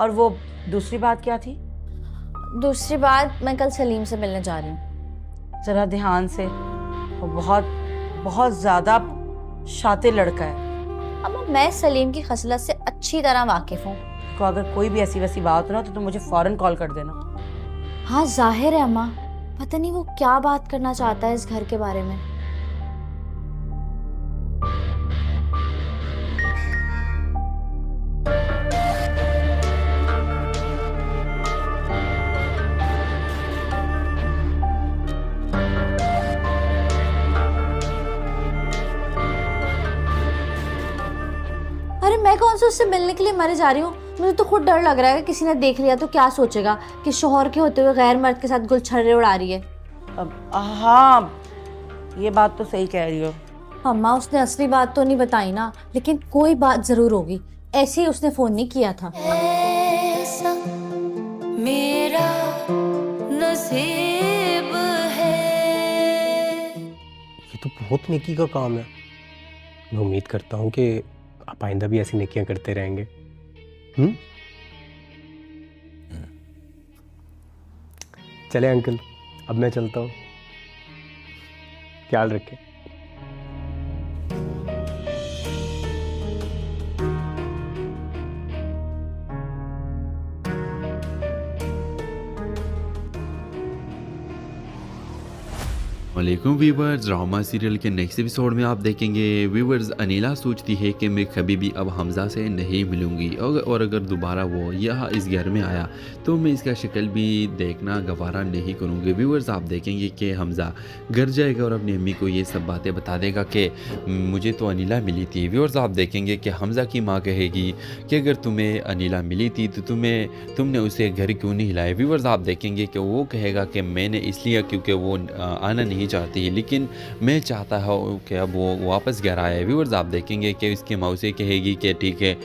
और वो दूसरी बात क्या थी? दूसरी बात, मैं कल सलीम से मिलने जा रही हूँ। जरा ध्यान से, वो बहुत बहुत ज्यादा शातिर लड़का है। अम्मा, मैं सलीम की खसलत से अच्छी तरह वाकिफ हूँ। तो अगर कोई भी ऐसी वैसी बात हो ना तो तुम मुझे फौरन कॉल कर देना। हाँ जाहिर है अम्मा, पता नहीं वो क्या बात करना चाहता है इस घर के बारे में। अरे मैं कौन सा उससे मिलने के लिए मरे जा रही हूँ। मुझे तो खुद डर लग रहा है कि किसी ने देख लिया तो क्या सोचेगा कि शोहर के होते हुए गैर मर्द के साथ गुलछर्रे उड़ा रही है। अब हाँ, ये बात तो सही कह रही हो। अम्मा, उसने असली बात तो नहीं बताई ना, लेकिन कोई बात जरूर होगी, ऐसे ही उसने फोन नहीं किया था। ऐसा मेरा नसीब है। ये तो बहुत नेकी का काम है। मैं उम्मीद करता हूँ कि आप आइंदा भी ऐसी नेकियां करते रहेंगे। चले अंकल, अब मैं चलता हूँ। ख्याल रखें। वालेकुम व्यूवर्स, ड्रामा सीरियल के नेक्स्ट एपिसोड में आप देखेंगे व्यूवर्स अनीला सोचती है कि मैं कभी भी अब हमज़ा से नहीं मिलूंगी और अगर दोबारा वो यहाँ इस घर में आया तो मैं इसका शक्ल भी देखना गवारा नहीं करूँगी। व्यूवर्स आप देखेंगे कि हमज़ा घर जाएगा और अपनी अम्मी को ये सब बातें बता देगा कि मुझे तो अनीला मिली थी। व्यूवर्स आप देखेंगे कि हमज़ा की माँ कहेगी कि अगर तुम्हें अनीला मिली थी तो तुमने उसे घर क्यों नहीं हिलाया। व्यूवर्स आप देखेंगे कि वो कहेगा कि मैंने इसलिए क्योंकि वो आना नहीं चाहती है, लेकिन मैं चाहता हूँ कि अब वो वापस घर आए। व्यूवर्स आप देखेंगे कि इसकी मौसी कहेगी कि ठीक है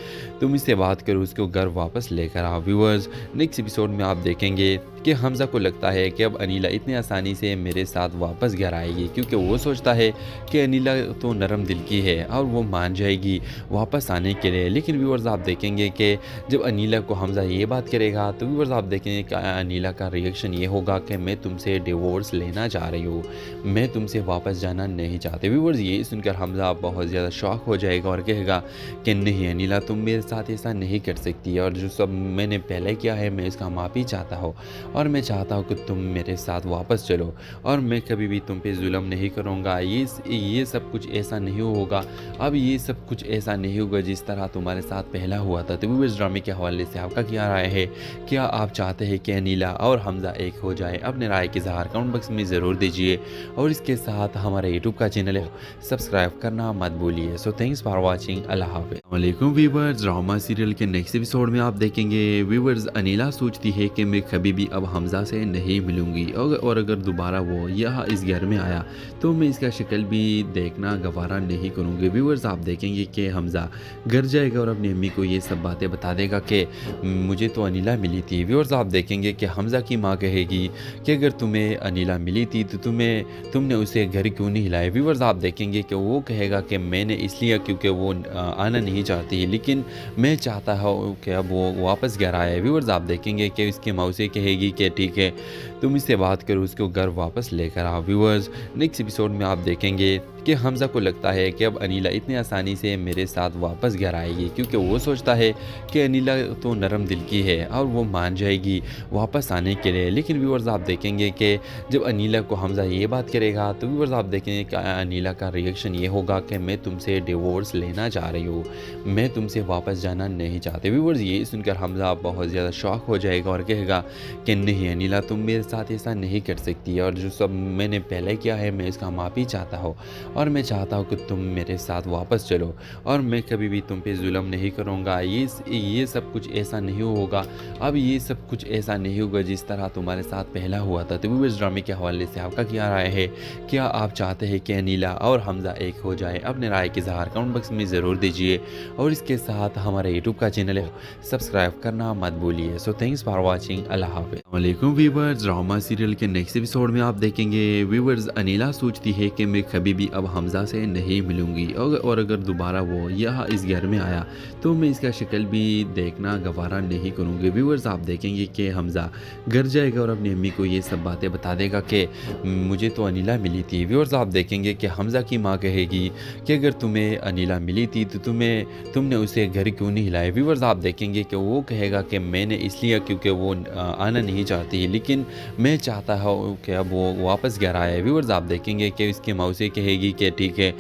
तुम इससे बात करो, उसको घर वापस लेकर आओ। व्यूवर्स नेक्स्ट एपिसोड में आप देखेंगे कि हमज़ा को लगता है कि अब अनीला इतनी आसानी से मेरे साथ वापस घर आएगी, क्योंकि वो सोचता है कि अनीला तो नरम दिल की है और वो मान जाएगी वापस आने के लिए। लेकिन व्यूवर्स आप देखेंगे कि जब अनीला को हमज़ा ये बात करेगा तो व्यूवर्स आप देखेंगे कि अनीला का रिएक्शन ये होगा कि मैं तुमसे डिवोर्स लेना चाह रही हूँ, मैं तुमसे वापस जाना नहीं चाहती। व्यूवर्स ये सुनकर हमज़ा बहुत ज़्यादा शॉक हो जाएगा और कहेगा कि नहीं अनीला, तुम मेरे साथ ऐसा नहीं कर सकती, और जो सब मैंने पहले किया है मैं इसका माफ़ी चाहता हूँ और मैं चाहता हूँ कि तुम मेरे साथ वापस चलो और मैं कभी भी तुम पे जुल्म नहीं करूँगा। ये सब कुछ ऐसा नहीं होगा, अब ये सब कुछ ऐसा नहीं होगा जिस तरह तुम्हारे साथ पहला हुआ था। तो व्यूवर्स ड्रामे के हवाले से आपका क्या राय है? क्या आप चाहते हैं कि अनीला और हमज़ा एक हो जाए? अपने राय के इज़हार कमेंट बॉक्स में ज़रूर दीजिए और इसके साथ हमारे यूट्यूब का चैनल है सब्सक्राइब करना मत भूलिए। So thanks for watching. अल्लाह हाफ़िज़। वालेकुम व्यूवर्स, ड्रामा सीरियल के नेक्स्ट एपिसोड में आप देखेंगे व्यूवर्स अनीला सोचती है कि मैं कभी भी अब हमज़ा से नहीं मिलूंगी और अगर दोबारा वो यहाँ इस घर में आया तो मैं इसका शक्ल भी देखना गवारा नहीं करूँगी। व्यूवर्स आप देखेंगे कि हमज़ा घर जाएगा और अपनी अम्मी को ये सब बातें बता देगा कि मुझे तो अनीला मिली थी। व्यूवर्स आप देखेंगे कि हमज़ा की माँ कहेगी कि अगर तुम्हें अनीला मिली थी तो तुमने उसे घर क्यों नहीं हिलाया। व्यूवर्स आप देखेंगे कि वो कहेगा कि मैंने इसलिए क्योंकि वो आना नहीं चाहती है, लेकिन मैं चाहता हूँ कि अब वो वापस घर आए। व्यूवर्स आप देखेंगे कि इसकी मौसी कहेगी कि ठीक है तुम इससे बात करो, उसको घर वापस लेकर आओ। व्यूवर्स नेक्स्ट एपिसोड में आप देखेंगे कि हमज़ा को लगता है कि अब अनीला इतनी आसानी से मेरे साथ वापस घर आएगी, क्योंकि वो सोचता है कि अनीला तो नरम दिल की है और वो मान जाएगी वापस आने के लिए। लेकिन व्यूवर्स आप देखेंगे कि जब अनीला को हमज़ा ये बात करेगा तो व्यूवर्स आप देखेंगे कि अनीला का रिएक्शन ये होगा कि मैं तुमसे डिवोर्स लेना चाह रही हूँ, मैं तुमसे वापस जाना नहीं चाहती। व्यूवर्स ये सुनकर हमज़ा बहुत ज़्यादा शॉक हो जाएगा और कहेगा कि नहीं अनीला, तुम मेरे साथ ऐसा नहीं कर सकती, और जो सब मैंने पहले किया है मैं इसका माफ़ी चाहता हूँ और मैं चाहता हूँ कि तुम मेरे साथ वापस चलो और मैं कभी भी तुम पे जुल्म नहीं करूँगा। ये सब कुछ ऐसा नहीं होगा, अब ये सब कुछ ऐसा नहीं होगा जिस तरह तुम्हारे साथ पहला हुआ था। तो व्यूवर्स ड्रामे के हवाले से आपका क्या राय है? क्या आप चाहते हैं कि अनीला और हमज़ा एक हो जाए? अपने राय के इज़हार कमेंट बॉक्स में ज़रूर दीजिए और इसके साथ हमारे यूट्यूब का चैनल है सब्सक्राइब करना मत भूलिए। So thanks for watching. अल्लाह हाफ़िज़। वालेकुम व्यूवर्स, ड्रामा सीरियल के नेक्स्ट एपिसोड में आप देखेंगे व्यूवर्स अनीला सोचती है कि मैं कभी भी अब हमज़ा से नहीं मिलूँगी और अगर दोबारा वो यहाँ इस घर में आया तो मैं इसका शक्ल भी देखना गवारा नहीं करूँगी। व्यूअर्स आप देखेंगे कि हमज़ा घर जाएगा और अपनी अम्मी को ये सब बातें बता देगा कि मुझे तो अनिला मिली थी। व्यूअर्स आप देखेंगे कि हमज़ा की माँ कहेगी कि अगर तुम्हें अनिला मिली थी तो तुमने उसे घर क्यों नहीं हिलाया। व्यूअर्स आप देखेंगे कि वो कहेगा कि मैंने इसलिए क्योंकि वो आना नहीं चाहती, लेकिन मैं चाहता हूँ कि अब वो वापस घर आए। व्यूअर्स आप देखेंगे कि इसकी मौसी कहेगी कि ठीक है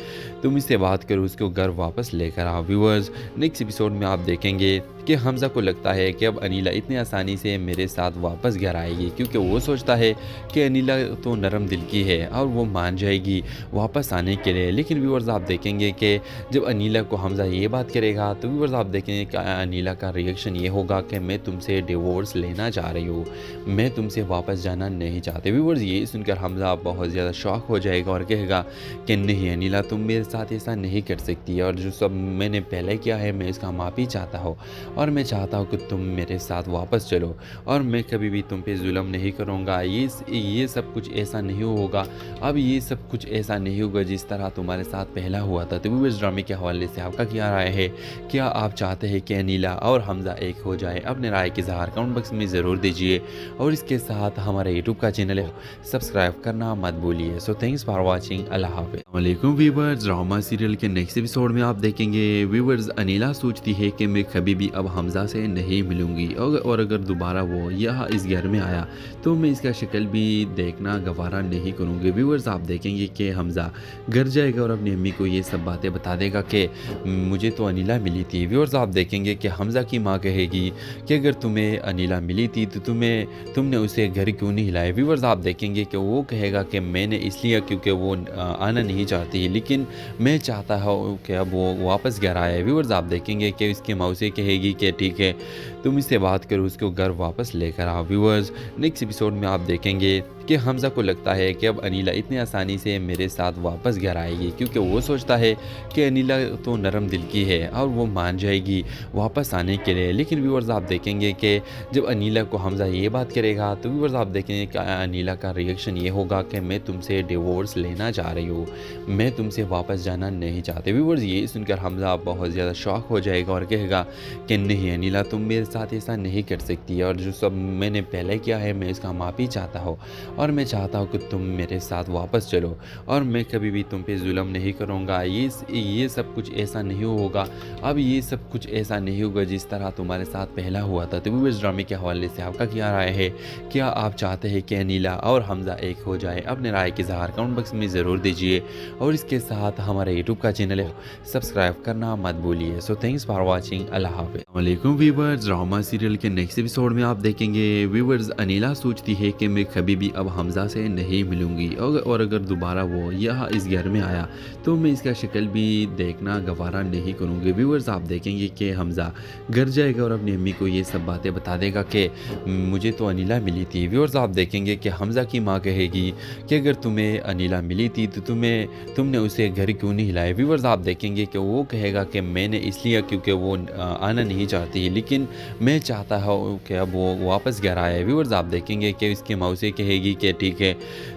तुम इससे बात करो, उसको घर वापस लेकर आओ। व्यूअर्स नेक्स्ट एपिसोड में आप देखेंगे कि हमज़ा को लगता है कि अब अनिला इतनी आसानी से मेरे साथ वापस घर आएगी, क्योंकि वो सोचता है कि अनिला तो नरम दिल की है और वो मान जाएगी वापस आने के लिए। लेकिन व्यूअर्स आप देखेंगे कि जब अनिला को हमज़ा ये बात करेगा तो व्यूअर्स आप देखेंगे कि अनिला का रिएक्शन ये होगा कि मैं तुमसे डिवोर्स लेना चाह रही हूँ, मैं तुमसे वापस जाना नहीं चाहती। व्यूअर्स ये सुनकर हमज़ा बहुत ज़्यादा शॉक हो जाएगा और कहेगा कि नहीं अनिला तुम मेरे साथ ऐसा नहीं कर सकती, और जो सब मैंने पहले किया है मैं इसका माफ़ी चाहता हूँ और मैं चाहता हूँ कि तुम मेरे साथ वापस चलो और मैं कभी भी तुम पे जुल्म नहीं करूँगा। ये सब कुछ ऐसा नहीं होगा, अब ये सब कुछ ऐसा नहीं होगा जिस तरह तुम्हारे साथ पहला हुआ था। तो व्यूअर्स ड्रामे के हवाले से आपका क्या राय है? क्या आप चाहते हैं कि अनिला और हमज़ा एक हो जाए? अपने राय के इज़हार कमेंट बॉक्स में ज़रूर दीजिए और इसके साथ हमारे यूट्यूब का चैनल है सब्सक्राइब करना मत भूलिए। So thanks for watching. अल्लाह हाफ़िज़। वालेकुम व्यूअर्स, ड्रामा सीरियल के नेक्स्ट एपिसोड में आप देखेंगे व्यूअर्स अनिला सोचती है कि मैं कभी भी अब हमज़ा से नहीं मिलूँगी और अगर दोबारा वो यहाँ इस घर में आया तो मैं इसका शक्ल भी देखना गवारा नहीं करूँगी। व्यूअर्स आप देखेंगे कि हमज़ा घर जाएगा और अपनी अम्मी को ये सब बातें बता देगा कि मुझे तो अनिला मिली थी। व्यूअर्स आप देखेंगे कि हमज़ा की माँ कहेगी कि अगर तुम्हें अनिला मिली थी तो तुमने उसे घर क्यों नहीं हिलाया। व्यूअर्स आप देखेंगे कि वो कहेगा कि मैंने इसलिए क्योंकि वो आना नहीं चाहती, लेकिन मैं चाहता हूँ कि अब वो वापस घर आए। व्यूअर्स आप देखेंगे कि इसकी मौसी कहेगी कि ठीक है तुम इससे बात करो, उसको घर वापस लेकर आओ। व्यूअर्स नेक्स्ट एपिसोड में आप देखेंगे कि हमज़ा को लगता है कि अब अनिला इतनी आसानी से मेरे साथ वापस घर आएगी, क्योंकि वो सोचता है कि अनिला तो नरम दिल की है और वो मान जाएगी वापस आने के लिए। लेकिन व्यूअर्स आप देखेंगे कि जब अनिला को हमज़ा ये बात करेगा तो व्यूअर्स आप देखेंगे कि अनिला का रिएक्शन ये होगा कि मैं तुमसे डिवोर्स लेना चाह रही हूँ, मैं तुमसे वापस जाना नहीं चाहती। व्यूअर्स ये सुनकर हमज़ा बहुत ज़्यादा शॉक हो जाएगा और कहेगा कि नहीं अनिला तुम मेरे साथ ऐसा नहीं कर सकती, और जो सब मैंने पहले किया है मैं इसका माफ़ी चाहता हूँ और मैं चाहता हूँ कि तुम मेरे साथ वापस चलो और मैं कभी भी तुम पे जुल्म नहीं करूँगा। ये सब कुछ ऐसा नहीं होगा, अब ये सब कुछ ऐसा नहीं होगा जिस तरह तुम्हारे साथ पहला हुआ था। तो व्यूअर्स ड्रामे के हवाले से आपका क्या राय है? क्या आप चाहते हैं कि अनिला और हमज़ा एक हो जाए? अपने राय के इज़हार कमेंट बॉक्स में ज़रूर दीजिए और इसके साथ हमारे यूट्यूब का चैनल है सब्सक्राइब करना मत भूलिए। So thanks for watching. अल्लाह हाफ़िज़। वालेकुम व्यूअर्स, ड्रामा सीरियल के नेक्स्ट एपिसोड में आप देखेंगे व्यूअर्स अनिला सोचती है कि मैं कभी भी अब हमज़ा से नहीं मिलूँगी और अगर दोबारा वो यहाँ इस घर में आया तो मैं इसका शक्ल भी देखना गवारा नहीं करूँगी। व्यूअर्स आप देखेंगे कि हमज़ा घर जाएगा और अपनी अम्मी को ये सब बातें बता देगा कि मुझे तो अनिला मिली थी। व्यूअर्स आप देखेंगे कि हमज़ा की माँ कहेगी कि अगर तुम्हें अनिला मिली थी तो तुमने उसे घर क्यों नहीं हिलाया। व्यूअर्स आप देखेंगे कि वो कहेगा कि मैंने इसलिए क्योंकि वो आना नहीं चाहती, लेकिन मैं चाहता हूँ कि अब वो वापस घर आए। व्यूअर्स आप देखेंगे कि इसकी मौसी कहेगी कि ठीक है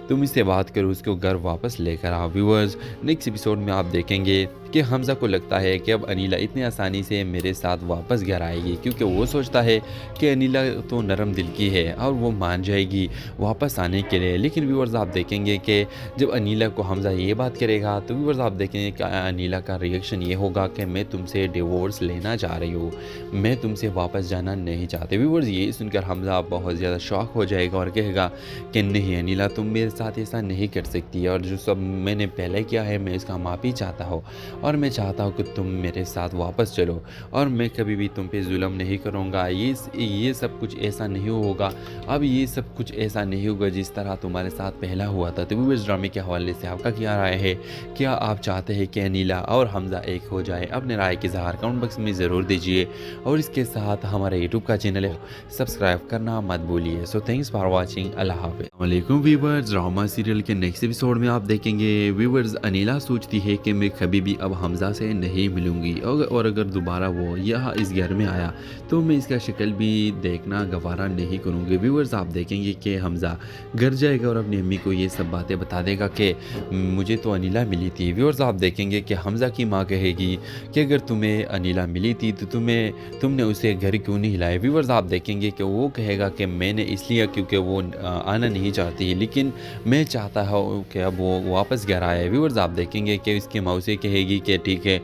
तुम इससे बात करो, उसको घर वापस लेकर आओ। व्यूअर्स नेक्स्ट एपिसोड में आप देखेंगे कि हमज़ा को लगता है कि अब अनिला इतनी आसानी से मेरे साथ वापस घर आएगी, क्योंकि वो सोचता है कि अनिला तो नरम दिल की है और वो मान जाएगी वापस आने के लिए। लेकिन व्यूअर्स आप देखेंगे कि जब अनिला को हमज़ा ये बात करेगा तो व्यूअर्स आप देखेंगे कि अनिला का रिएक्शन ये होगा कि मैं तुमसे डिवोर्स लेना चाह रही हूँ, मैं तुमसे वापस जाना नहीं चाहती। व्यूअर्स ये सुनकर हमज़ा बहुत ज़्यादा शॉक हो जाएगा और कहेगा कि नहीं अनिला तुम मेरे साथ ऐसा नहीं कर सकती, और जो सब मैंने पहले किया है मैं इसका माफ़ी चाहता हूँ और मैं चाहता हूँ कि तुम मेरे साथ वापस चलो और मैं कभी भी तुम पे जुल्म नहीं करूँगा। ये सब कुछ ऐसा नहीं होगा, अब ये सब कुछ ऐसा नहीं होगा जिस तरह तुम्हारे साथ पहला हुआ था। तो व्यूअर्स ड्रामे के हवाले से आपका क्या राय है? क्या आप चाहते हैं कि अनिला और हमज़ा एक हो जाए? अपने राय के इज़हार कमेंट बॉक्स में ज़रूर दीजिए और इसके साथ हमारे यूट्यूब का चैनल है सब्सक्राइब करना मत भूलिए। So thanks for watching. अल्लाह हाफ़िज़। वालेकुम व्यूअर्स, ड्रामा सीरियल के नेक्स्ट एपिसोड में आप देखेंगे व्यूअर्स अनिला सोचती है कि मैं कभी भी अब अब हमज़ा से नहीं मिलूँगी और अगर दोबारा वो यहाँ इस घर में आया तो मैं इसका शक्ल भी देखना गवारा नहीं करूँगी। व्यूअर्स आप देखेंगे कि हमज़ा घर जाएगा और अपनी अम्मी को ये सब बातें बता देगा कि मुझे तो अनिला मिली थी। व्यूअर्स आप देखेंगे कि हमज़ा की माँ कहेगी कि अगर तुम्हें अनिला मिली थी तो तुमने उसे घर क्यों नहीं हिलाया। व्यूअर्स आप देखेंगे कि वो कहेगा कि मैंने इसलिए क्योंकि वो आना नहीं चाहती, लेकिन मैं चाहता हूँ कि अब वो वापस घर आए। व्यूअर्स आप देखेंगे कि इसकी मौसी कहेगी कि ठीक है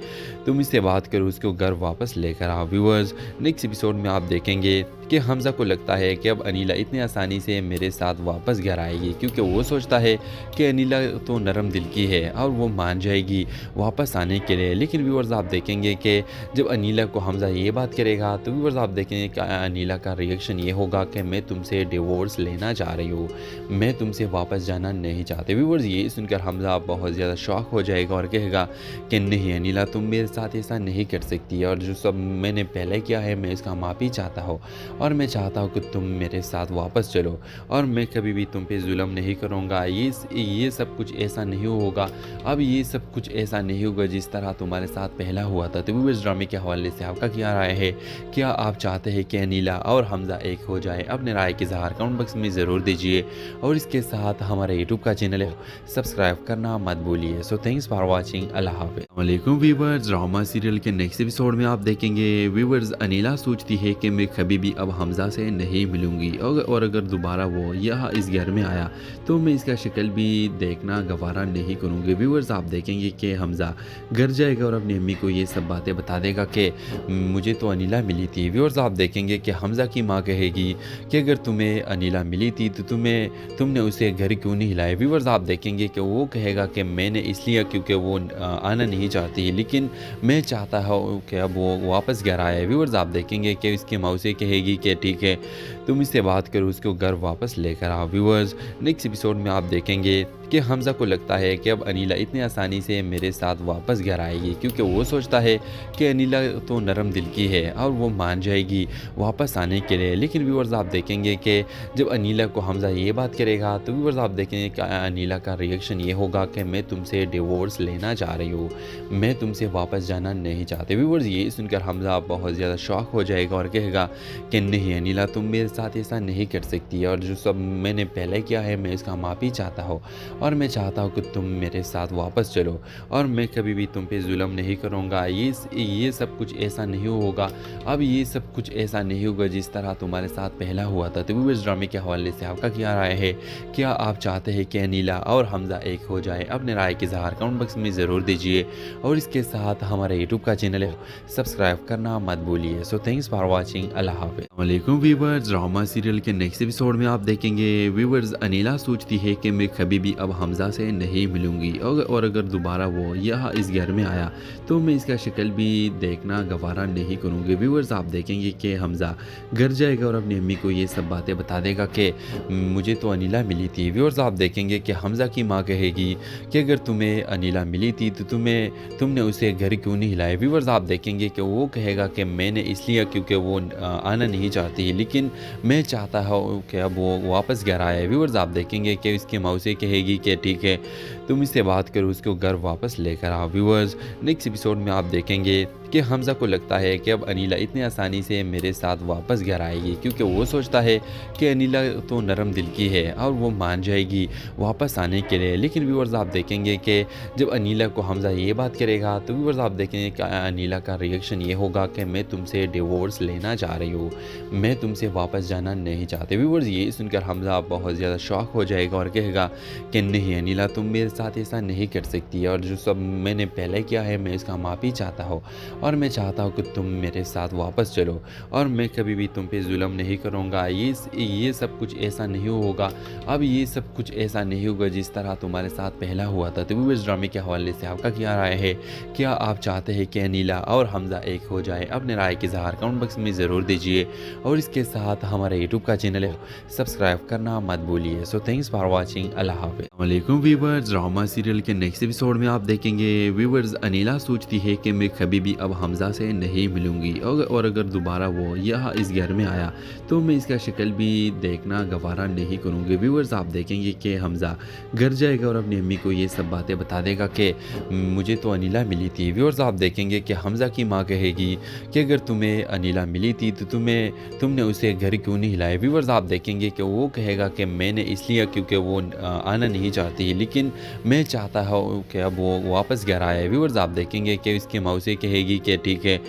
तुम इससे बात करो, उसको घर वापस लेकर आओ। व्यूअर्स नेक्स्ट एपिसोड में आप देखेंगे कि हमज़ा को लगता है कि अब अनिला इतनी आसानी से मेरे साथ वापस घर आएगी, क्योंकि वो सोचता है कि अनिला तो नरम दिल की है और वो मान जाएगी वापस आने के लिए। लेकिन व्यूअर्स आप देखेंगे कि जब अनिला को हमज़ा ये बात करेगा तो व्यूअर्स आप देखेंगे कि अनिला का रिएक्शन ये होगा कि मैं तुमसे डिवोर्स लेना चाह रही हूँ, मैं तुमसे वापस जाना नहीं चाहते। व्यूअर्स ये सुनकर हमज़ा बहुत ज़्यादा शॉक हो जाएगा और कहेगा कि नहीं अनिला तुम मेरे साथ ऐसा नहीं कर सकती, और जो सब मैंने पहले किया है मैं इसका माफ़ी चाहता हूँ और मैं चाहता हूँ कि तुम मेरे साथ वापस चलो और मैं कभी भी तुम पे जुल्म नहीं करूँगा। ये सब कुछ ऐसा नहीं होगा, अब ये सब कुछ ऐसा नहीं होगा जिस तरह तुम्हारे साथ पहला हुआ था। तो वो इस ड्रामे के हवाले से आपका क्या राय है? क्या आप चाहते हैं कि अनिला और हमज़ा एक हो जाए? अपने राय के इज़हार कमेंट बॉक्स में ज़रूर दीजिए और इसके साथ हमारे यूट्यूब का चैनल है सब्सक्राइब करना मत भूलिए। So thanks for watching. अल्लाह हाफ़िज़। वालेकुम व्यूअर्स, ड्रामा सीरियल के नेक्स्ट एपिसोड में आप देखेंगे व्यूअर्स अनिला सोचती है कि मैं कभी भी अब हमज़ा से नहीं मिलूँगी और अगर दोबारा वो यहाँ इस घर में आया तो मैं इसका शक्ल भी देखना गवारा नहीं करूँगी। व्यूअर्स आप देखेंगे कि हमज़ा घर जाएगा और अपनी अम्मी को ये सब बातें बता देगा कि मुझे तो अनिला मिली थी। व्यूअर्स आप देखेंगे कि हमज़ा की माँ कहेगी कि अगर तुम्हें अनिला मिली थी तो तुमने उसे घर क्यों नहीं हिलाया। व्यूअर्स आप देखेंगे कि वो कहेगा कि मैंने इसलिए क्योंकि वो आना नहीं चाहती, लेकिन मैं चाहता हूँ कि अब वो वापस घर आए। व्यूअर्स आप देखेंगे कि इसकी मौसी कहेगी कि ठीक है तुम इससे बात करो, उसको घर वापस लेकर आओ। व्यूअर्स नेक्स्ट एपिसोड में आप देखेंगे कि हमज़ा को लगता है कि अब अनिला इतनी आसानी से मेरे साथ वापस घर आएगी, क्योंकि वो सोचता है कि अनिला तो नरम दिल की है और वो मान जाएगी वापस आने के लिए। लेकिन व्यूअर्स आप देखेंगे कि जब अनिला को हमज़ा ये बात करेगा तो व्यूअर्स आप देखेंगे कि अनिला का रिएक्शन ये होगा कि मैं तुमसे डिवोर्स लेना चाह रही हूँ, मैं तुमसे वापस जाना नहीं चाहते। व्यूअर्स ये सुनकर हमज़ा बहुत ज़्यादा शॉक हो जाएगा और कहेगा कि नहीं अनिला तुम मेरे साथ ऐसा नहीं कर सकती, और जो सब मैंने पहले किया है मैं इसका माफ़ी चाहता हूँ और मैं चाहता हूँ कि तुम मेरे साथ वापस चलो और मैं कभी भी तुम पे जुल्म नहीं करूँगा। ये सब कुछ ऐसा नहीं होगा, अब ये सब कुछ ऐसा नहीं होगा जिस तरह तुम्हारे साथ पहला हुआ था। तो वो इस ड्रामे के हवाले से आपका क्या राय है? क्या आप चाहते हैं कि अनिला और हमज़ा एक हो जाए? अपने राय के इज़हार कमेंट बॉक्स में ज़रूर दीजिए और इसके साथ हमारे यूट्यूब का चैनल है सब्सक्राइब करना मत भूलिए। So thanks for watching. अल्लाह हाफ़िज़। वालेकुम व्यूअर्स, ड्रामा सीरियल के नेक्स्ट एपिसोड में आप देखेंगे व्यूअर्स अनिला सोचती है कि मैं कभी भी अब हमज़ा से नहीं मिलूँगी और अगर दोबारा वो यहाँ इस घर में आया तो मैं इसका शक्ल भी देखना गवारा नहीं करूँगी। व्यूअर्स आप देखेंगे कि हमज़ा घर जाएगा और अपनी अम्मी को ये सब बातें बता देगा कि मुझे तो अनिला मिली थी। व्यूअर्स आप देखेंगे कि हमज़ा की माँ कहेगी कि अगर तुम्हें अनिला मिली थी तो तुमने उसे घर क्यों नहीं हिलाया। व्यूअर्स आप देखेंगे कि वो कहेगा कि मैंने इसलिए क्योंकि वो आना नहीं चाहती, लेकिन मैं चाहता हूँ कि अब वो वापस घर आए। व्यूअर्स आप देखेंगे कि इसकी मौसी कहेगी कि ठीक है तुम इससे बात करो, उसको घर वापस लेकर आओ। व्यूअर्स नेक्स्ट एपिसोड में आप देखेंगे कि हमज़ा को लगता है कि अब अनिला इतनी आसानी से मेरे साथ वापस घर आएगी, क्योंकि वो सोचता है कि अनिला तो नरम दिल की है और वो मान जाएगी वापस आने के लिए। लेकिन व्यूअर्स आप देखेंगे कि जब अनिला को हमज़ा ये बात करेगा तो व्यूअर्स आप देखेंगे कि अनिला का रिएक्शन ये होगा कि मैं तुमसे डिवोर्स लेना चाह रही हूँ, मैं तुमसे वापस जाना नहीं चाहते। व्यूअर्स ये सुनकर हमज़ा बहुत ज़्यादा शॉक हो जाएगा और कहेगा कि नहीं अनिला तुम मेरे साथ ऐसा नहीं कर सकती, और जो सब मैंने पहले किया है मैं इसका माफ़ी चाहता हूँ और मैं चाहता हूँ कि तुम मेरे साथ वापस चलो और मैं कभी भी तुम पे जुल्म नहीं करूँगा। ये सब कुछ ऐसा नहीं होगा, अब ये सब कुछ ऐसा नहीं होगा जिस तरह तुम्हारे साथ पहला हुआ था। तो वो इस ड्रामे के हवाले से आपका क्या राय है? क्या आप चाहते हैं कि अनिला और हमज़ा एक हो जाए? अपने राय के इज़हार कमेंट बॉक्स में ज़रूर दीजिए और इसके साथ हमारे यूट्यूब का चैनल है सब्सक्राइब करना मत भूलिए। So thanks for watching. अल्लाह हाफ़िज़। वालेकुम व्यूअर्स, ड्रामा सीरियल के नेक्स्ट एपिसोड में आप देखेंगे व्यूअर्स अनिला सोचती है कि मैं कभी भी अब अब हमज़ा से नहीं मिलूँगी और अगर दोबारा वो यहाँ इस घर में आया तो मैं इसका शक्ल भी देखना गवारा नहीं करूँगी। व्यूअर्स आप देखेंगे कि हमज़ा घर जाएगा और अपनी अम्मी को ये सब बातें बता देगा कि मुझे तो अनिला मिली थी। व्यूअर्स आप देखेंगे कि हमज़ा की माँ कहेगी कि अगर तुम्हें अनिला मिली थी तो तुमने उसे घर क्यों नहीं हिलाया। व्यूअर्स आप देखेंगे कि वो कहेगा कि मैंने इसलिए क्योंकि वो आना नहीं चाहती, लेकिन मैं चाहता हूँ कि अब वो वापस घर आए। व्यूअर्स आप देखेंगे कि इसकी मौसी कहेगी कि ठीक है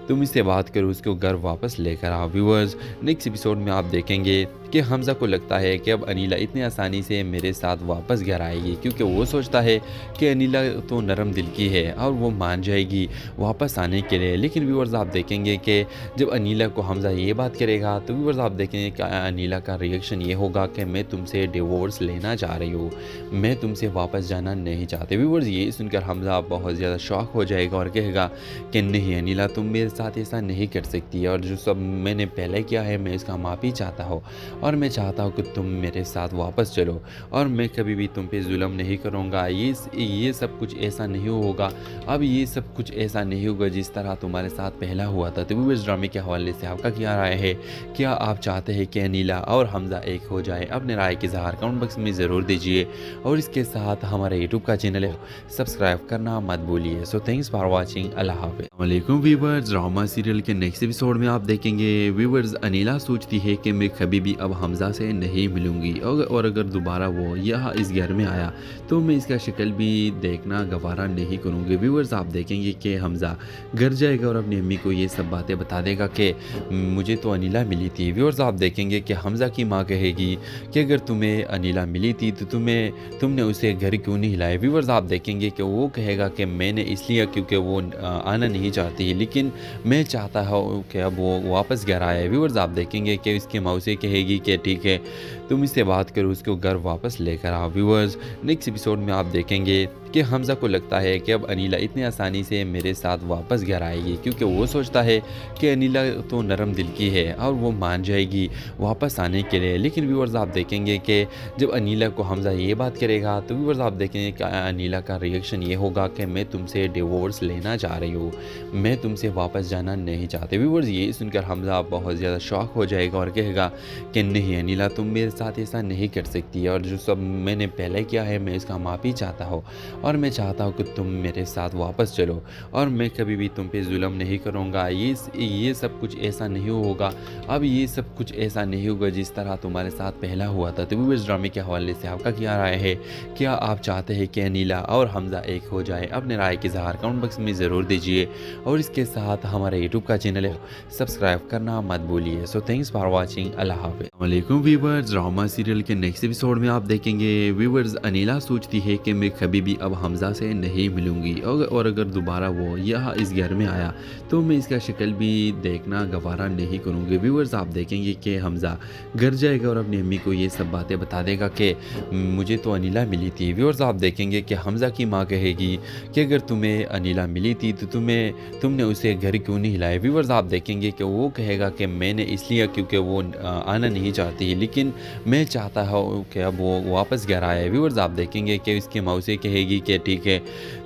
तुम इससे बात करो, उसको घर वापस लेकर आओ। व्यूअर्स नेक्स्ट एपिसोड में आप देखेंगे कि हमज़ा को लगता है कि अब अनिला इतनी आसानी से मेरे साथ वापस घर आएगी, क्योंकि वो सोचता है कि अनिला तो नरम दिल की है और वो मान जाएगी वापस आने के लिए। लेकिन व्यूअर्स आप देखेंगे कि जब अनिला को हमज़ा ये बात करेगा तो व्यूअर्स आप देखेंगे कि अनिला का रिएक्शन ये होगा कि मैं तुमसे डिवोर्स लेना चाह रही हूँ, मैं तुमसे वापस जाना नहीं चाहती। व्यूअर्स ये सुनकर हमज़ा बहुत ज़्यादा शॉक हो जाएगा और कहेगा कि नहीं अनिला तुम मेरे साथ ऐसा नहीं कर सकती, और जो सब मैंने पहले किया है मैं इसका माफ़ी चाहता हूँ और मैं चाहता हूँ कि तुम मेरे साथ वापस चलो और मैं कभी भी तुम पे जुल्म नहीं करूँगा। ये सब कुछ ऐसा नहीं होगा, अब ये सब कुछ ऐसा नहीं होगा जिस तरह तुम्हारे साथ पहला हुआ था। तो इस ड्रामे के हवाले से आपका क्या राय है? क्या आप चाहते हैं कि अनिला और हमज़ा एक हो जाए? अपने राय के इज़हार कमेंट बॉक्स में ज़रूर दीजिए और इसके साथ हमारे यूट्यूब का चैनल है सब्सक्राइब करना मत भूलिए। So thanks for watching. अल्लाह हाफ़िज़। वालेकुम व्यूअर्स, ड्रामा सीरियल के नेक्स्ट एपिसोड में आप देखेंगे व्यूअर्स अनिला सोचती है कि मैं कभी भी अब हमज़ा से नहीं मिलूँगी और अगर दोबारा वो यहाँ इस घर में आया तो मैं इसका शक्ल भी देखना गवारा नहीं करूँगी। व्यूअर्स आप देखेंगे कि हमज़ा घर जाएगा और अपनी अम्मी को ये सब बातें बता देगा कि मुझे तो अनिला मिली थी। व्यूअर्स आप देखेंगे कि हमज़ा की माँ कहेगी कि अगर तुम्हें अनिला मिली थी तो तुमने उसे घर क्यों नहीं हिलाया। व्यूअर्स आप देखेंगे कि वो कहेगा कि मैंने इसलिए क्योंकि वो आना नहीं चाहती, लेकिन मैं चाहता हूँ कि अब वो वापस घर आए। व्यूअर्स आप देखेंगे कि इसकी मौसी कहेगी कि ठीक है तुम इससे बात करो, उसको घर वापस लेकर आओ। व्यूअर्स नेक्स्ट एपिसोड में आप देखेंगे कि हमज़ा को लगता है कि अब अनिला इतनी आसानी से मेरे साथ वापस घर आएगी, क्योंकि वो सोचता है कि अनिला तो नरम दिल की है और वो मान जाएगी वापस आने के लिए। लेकिन व्यूअर्स आप देखेंगे कि जब अनिला को हमज़ा ये बात करेगा तो व्यूअर्स आप देखेंगे कि अनिला का रिएक्शन ये होगा कि मैं तुमसे डिवोर्स लेना चाह रही हूँ, मैं तुमसे वापस जाना नहीं चाहती। व्यूअर्स ये सुनकर हमज़ा बहुत ज़्यादा शॉक हो जाएगा और कहेगा कि नहीं अनिला तुम मेरे साथ ऐसा नहीं कर सकती, और जो सब मैंने पहले किया है मैं इसका माफ़ी चाहता हूँ और मैं चाहता हूँ कि तुम मेरे साथ वापस चलो और मैं कभी भी तुम पे जुल्म नहीं करूँगा। ये सब कुछ ऐसा नहीं होगा, अब ये सब कुछ ऐसा नहीं होगा जिस तरह तुम्हारे साथ पहला हुआ था। तो इस ड्रामे के हवाले से आपका क्या राय है? क्या आप चाहते हैं कि अनिला और हमज़ा एक हो जाए? अपने राय के इज़हार कमेंट बॉक्स में ज़रूर दीजिए और इसके साथ हमारे यूट्यूब का चैनल है सब्सक्राइब करना मत भूलिए। So thanks for watching. अल्लाह हाफ़िज़। वालेकुम व्यूअर्स, ड्रामा सीरियल के नेक्स्ट एपिसोड में आप देखेंगे व्यूअर्स अनिला सोचती है कि मैं कभी भी अब हमज़ा से नहीं मिलूँगी और अगर दोबारा वो यहाँ इस घर में आया तो मैं इसका शक्ल भी देखना गवारा नहीं करूँगी। व्यूअर्स आप देखेंगे कि हमज़ा घर जाएगा और अपनी अम्मी को ये सब बातें बता देगा कि मुझे तो अनिला मिली थी। व्यूअर्स आप देखेंगे कि हमज़ा की माँ कहेगी कि अगर तुम्हें अनिला मिली थी तो तुमने उसे घर क्यों नहीं हिलाया। व्यूअर्स आप देखेंगे कि वो कहेगा कि मैंने इसलिए क्योंकि वो आना नहीं चाहती, लेकिन मैं चाहता हूँ कि अब वो वापस घर आए। व्यूअर्स आप देखेंगे कि इसकी मौसी कहेगी कि ठीक है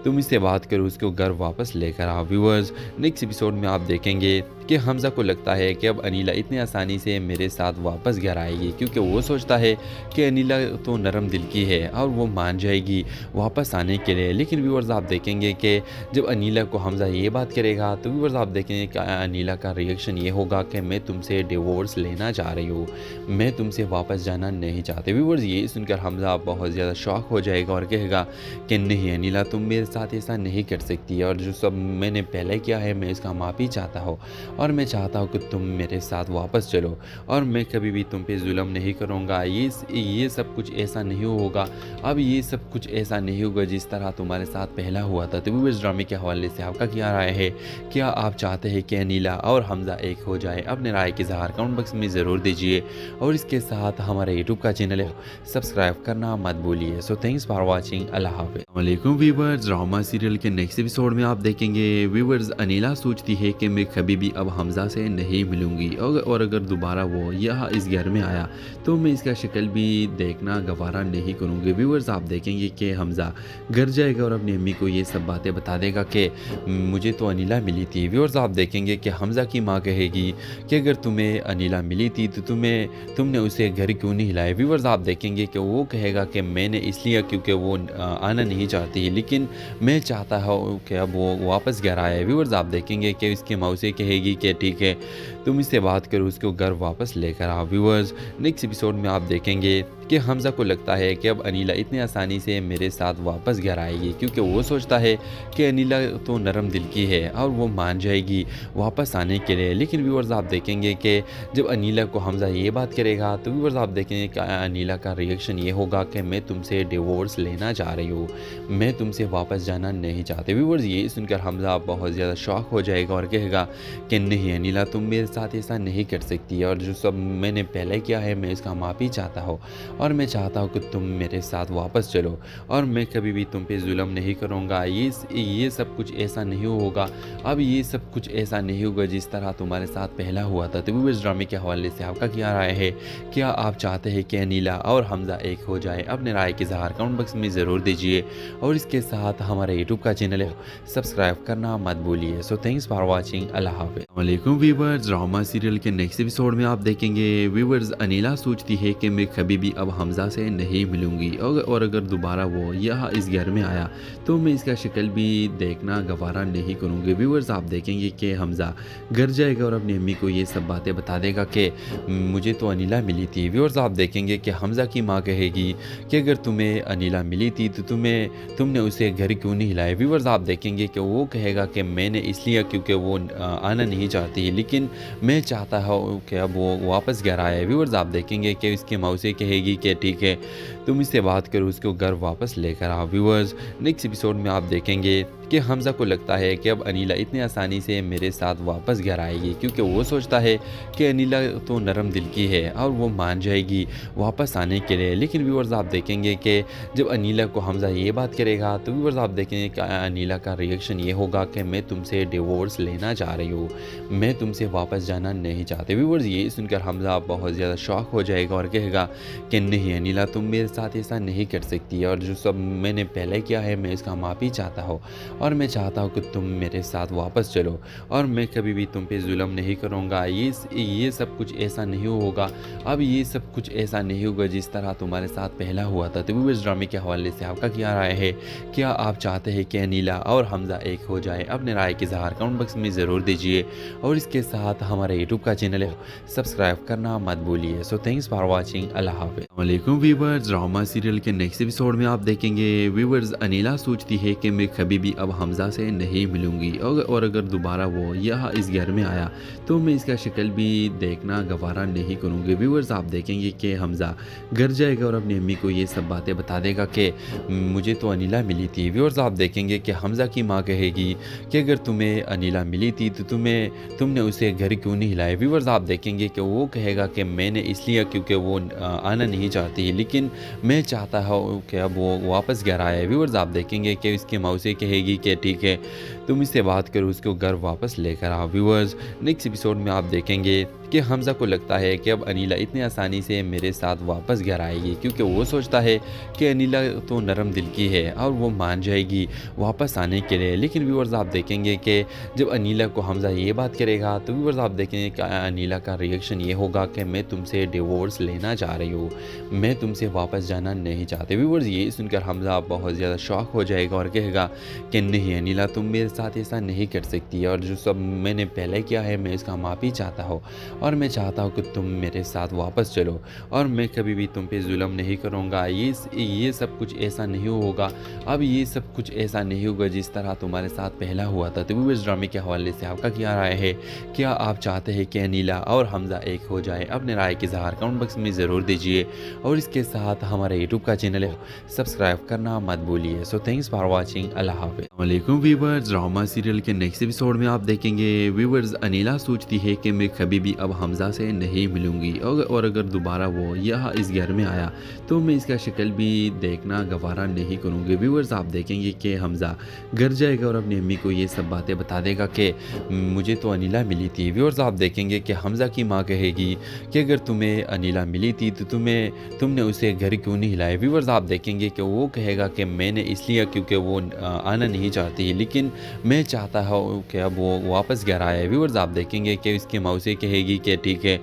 तुम इससे बात करो, उसको घर वापस लेकर आओ। व्यूअर्स नेक्स्ट एपिसोड में आप देखेंगे कि हमज़ा को लगता है कि अब अनिला इतनी आसानी से मेरे साथ वापस घर आएगी, क्योंकि वो सोचता है कि अनिला तो नरम दिल की है और वो मान जाएगी वापस आने के लिए। लेकिन व्यूअर्स आप देखेंगे कि जब अनिला को हमज़ा ये बात करेगा तो व्यूअर्स आप देखेंगे कि अनिला का रिएक्शन ये होगा कि मैं तुमसे डिवोर्स लेना चाह रही हूँ, मैं तुमसे वापस जाना नहीं चाहती। व्यूअर्स ये सुनकर हमज़ा बहुत ज़्यादा शॉक हो जाएगा और कहेगा कि नहीं अनिला तुम मेरे साथ ऐसा नहीं कर सकती, और जो सब मैंने पहले किया है मैं इसका माफ़ी चाहता हूँ और मैं चाहता हूँ कि तुम मेरे साथ वापस चलो और मैं कभी भी तुम पे जुल्म नहीं करूँगा। ये सब कुछ ऐसा नहीं होगा, अब ये सब कुछ ऐसा नहीं होगा जिस तरह तुम्हारे साथ पहला हुआ था। तो इस ड्रामे के हवाले से आपका क्या राय है? क्या आप चाहते हैं कि अनिला और हमज़ा एक हो जाए? अपने राय के इज़हार कमेंट बॉक्स में ज़रूर दीजिए और इसके साथ हमारे यूट्यूब का चैनल है सब्सक्राइब करना मत भूलिए। So thanks for watching. अल्लाह हाफ़िज़। वालेकुम व्यूअर्स, ड्रामा सीरियल के नेक्स्ट एपिसोड में आप देखेंगे व्यूअर्स अनिला सोचती है कि मैं कभी भी अब हमज़ा से नहीं मिलूँगी और अगर दोबारा वो यहाँ इस घर में आया तो मैं इसका शक्ल भी देखना गवारा नहीं करूँगी। व्यूअर्स आप देखेंगे कि हमज़ा घर जाएगा और अपनी अम्मी को ये सब बातें बता देगा कि मुझे तो अनिला मिली थी। व्यूअर्स आप देखेंगे कि हमज़ा की माँ कहेगी कि अगर तुम्हें अनिला मिली थी तो तुमने उसे घर क्यों नहीं हिलाया। व्यूअर्स आप देखेंगे कि वो कहेगा कि मैंने इसलिए क्योंकि वो आना नहीं चाहती, लेकिन मैं चाहता हूँ कि अब वो वापस घर आए। व्यूअर्स आप देखेंगे कि उसकी माँ उसे कहेगी कि ठीक है तुम इससे बात करो, उसको घर वापस लेकर आओ। व्यूअर्स नेक्स्ट एपिसोड में आप देखेंगे कि हमज़ा को लगता है कि अब अनिला इतनी आसानी से मेरे साथ वापस घर आएगी, क्योंकि वो सोचता है कि अनिला तो नरम दिल की है और वो मान जाएगी वापस आने के लिए। लेकिन व्यूअर्स आप देखेंगे कि जब अनिला को हमज़ा ये बात करेगा तो व्यूअर्स आप देखेंगे कि अनिला का रिएक्शन ये होगा कि मैं तुमसे डिवोर्स लेना चाह रही हूँ, मैं तुमसे वापस जाना नहीं चाहती। व्यूअर्स ये सुनकर हमज़ा बहुत ज़्यादा शॉक हो जाएगा और कहेगा कि नहीं अनिला तुम मेरे साथ ऐसा नहीं कर सकती, और जो सब मैंने पहले किया है मैं इसका माफ़ी चाहता हूँ और मैं चाहता हूँ कि तुम मेरे साथ वापस चलो और मैं कभी भी तुम पे जुल्म नहीं करूँगा। ये सब कुछ ऐसा नहीं होगा, अब ये सब कुछ ऐसा नहीं होगा जिस तरह तुम्हारे साथ पहला हुआ था। तो व्यूअर्स ड्रामे के हवाले से आपका क्या राय है? क्या आप चाहते हैं कि अनिला और हमज़ा एक हो जाए? अपने राय के इज़हार कमेंट बॉक्स में ज़रूर दीजिए और इसके साथ हमारे यूट्यूब का चैनल है सब्सक्राइब करना मत भूलिए। So thanks for watching. अल्लाह हाफ़िज़। वालेकुम व्यूअर्स, ड्रामा सीरियल के नेक्स्ट एपिसोड में आप देखेंगे व्यूअर्स अनिला सोचती है कि मैं कभी भी अब हमज़ा से नहीं मिलूँगी और अगर दोबारा वो यहाँ इस घर में आया तो मैं इसका शक्ल भी देखना गवारा नहीं करूँगी। व्यूअर्स आप देखेंगे कि हमज़ा घर जाएगा और अपनी अम्मी को ये सब बातें बता देगा कि मुझे तो अनिला मिली थी। व्यूअर्स आप देखेंगे कि हमज़ा की माँ कहेगी कि अगर तुम्हें अनिला मिली थी तो तुमने उसे घर क्यों नहीं हिलाया। व्यूअर्स आप देखेंगे कि वो कहेगा कि मैंने इसलिए क्योंकि वो आना नहीं चाहती, लेकिन मैं चाहता हूँ कि अब वो वापस घर आए। व्यूअर्स आप देखेंगे कि उसकी माँ उसे कहेगी कि ठीक है तुम इससे बात करो, उसको घर वापस लेकर आओ। व्यूअर्स नेक्स्ट एपिसोड में आप देखेंगे कि हमज़ा को लगता है कि अब अनिला इतनी आसानी से मेरे साथ वापस घर आएगी, क्योंकि वो सोचता है कि अनिला तो नरम दिल की है और वो मान जाएगी वापस आने के लिए। लेकिन व्यूअर्स आप देखेंगे कि जब अनिला को हमज़ा ये बात करेगा तो व्यूअर्स आप देखेंगे कि अनिला का रिएक्शन ये होगा कि मैं तुमसे डिवोर्स लेना चाह रही हूँ, मैं तुमसे वापस जाना नहीं चाहती। व्यूअर्स ये सुनकर हमज़ा बहुत ज़्यादा शॉक हो जाएगा और कहेगा कि नहीं अनिला तुम मेरे साथ ऐसा नहीं कर सकती, और जो सब मैंने पहले किया है मैं इसका माफ़ी चाहता हूँ और मैं चाहता हूँ कि तुम मेरे साथ वापस चलो और मैं कभी भी तुम पे जुल्म नहीं करूँगा। ये सब कुछ ऐसा नहीं होगा, अब ये सब कुछ ऐसा नहीं होगा जिस तरह तुम्हारे साथ पहला हुआ था। तो व्यूअर्स ड्रामे के हवाले से आपका क्या राय है? क्या आप चाहते हैं कि अनिला और हमज़ा एक हो जाए? अपने राय के इज़हार कमेंट बॉक्स में ज़रूर दीजिए और इसके साथ हमारे यूट्यूब का चैनल है सब्सक्राइब करना मत भूलिए। So thanks for watching. अल्लाह हाफ़िज़। वालेकुम व्यूअर्स, ड्रामा सीरियल के नेक्स्ट एपिसोड में आप देखेंगे व्यूअर्स अनिला सोचती है कि मैं कभी भी अब हमज़ा से नहीं मिलूँगी और अगर दोबारा वो यहाँ इस घर में आया तो मैं इसका शक्ल भी देखना गवारा नहीं करूँगी। व्यूअर्स आप देखेंगे कि हमज़ा घर जाएगा और अपनी अम्मी को ये सब बातें बता देगा कि मुझे तो अनिला मिली थी। व्यूअर्स आप देखेंगे कि हमज़ा की माँ कहेगी कि अगर तुम्हें अनिला मिली थी तो तुमने उसे घर क्यों नहीं हिलाया। व्यूअर्स आप देखेंगे कि वो कहेगा कि मैंने इसलिए क्योंकि वो आना नहीं चाहती, लेकिन मैं चाहता हूँ कि अब वो वापस घर आए। व्यूअर्स आप देखेंगे कि उसकी माँ उसे कहेगी कि ठीक है तुम इससे बात करो, उसको घर वापस लेकर आओ। व्यूअर्स नेक्स्ट एपिसोड में आप देखेंगे कि हमज़ा को लगता है कि अब अनिला इतनी आसानी से मेरे साथ वापस घर आएगी, क्योंकि वो सोचता है कि अनिला तो नरम दिल की है और वो मान जाएगी वापस आने के लिए। लेकिन व्यूअर्स आप देखेंगे कि जब अनिला को हमज़ा ये बात करेगा तो व्यूअर्स आप देखेंगे कि अनिला का रिएक्शन ये होगा कि मैं तुमसे डिवोर्स लेना चाह रही हूँ, मैं तुमसे वापस जाना नहीं चाहती। व्यूअर्स ये सुनकर हमज़ा बहुत ज़्यादा शॉक हो जाएगा और कहेगा कि नहीं अनिला तुम मेरे साथ ऐसा नहीं कर सकती, और जो सब मैंने पहले किया है मैं इसका माफ़ी चाहता हूँ और मैं चाहता हूँ कि तुम मेरे साथ वापस चलो और मैं कभी भी तुम पे जुल्म नहीं करूँगा। ये सब कुछ ऐसा नहीं होगा, अब ये सब कुछ ऐसा नहीं होगा जिस तरह तुम्हारे साथ पहला हुआ था। तो व्यूअर्स ड्रामे के हवाले से आपका क्या राय है? क्या आप चाहते हैं कि अनिला और हमज़ा एक हो जाए? अपने राय के इज़हार कमेंट बॉक्स में ज़रूर दीजिए और इसके साथ हमारे यूट्यूब का चैनल है सब्सक्राइब करना मत भूलिए। So thanks for watching. अल्लाह हाफ़िज़। वालेकुम व्यूअर्स, ड्रामा सीरियल के नेक्स्ट एपिसोड में आप देखेंगे व्यूअर्स अनिला सोचती है कि मैं कभी भी अब अब हमज़ा से नहीं मिलूँगी और अगर दोबारा वो यहाँ इस घर में आया तो मैं इसका शक्ल भी देखना गवारा नहीं करूँगी। व्यूअर्स आप देखेंगे कि हमज़ा घर जाएगा और अपनी अम्मी को ये सब बातें बता देगा कि मुझे तो अनिला मिली थी। व्यूअर्स आप देखेंगे कि हमज़ा की माँ कहेगी कि अगर तुम्हें अनिला मिली थी तो तुमने उसे घर क्यों नहीं हिलाया। व्यूअर्स आप देखेंगे कि वो कहेगा कि मैंने इसलिए क्योंकि वो आना नहीं चाहती, लेकिन मैं चाहता हूँ कि अब वो वापस घर आए। व्यूअर्स आप देखेंगे कि उसकी मौसी कहेगी कि ठीक है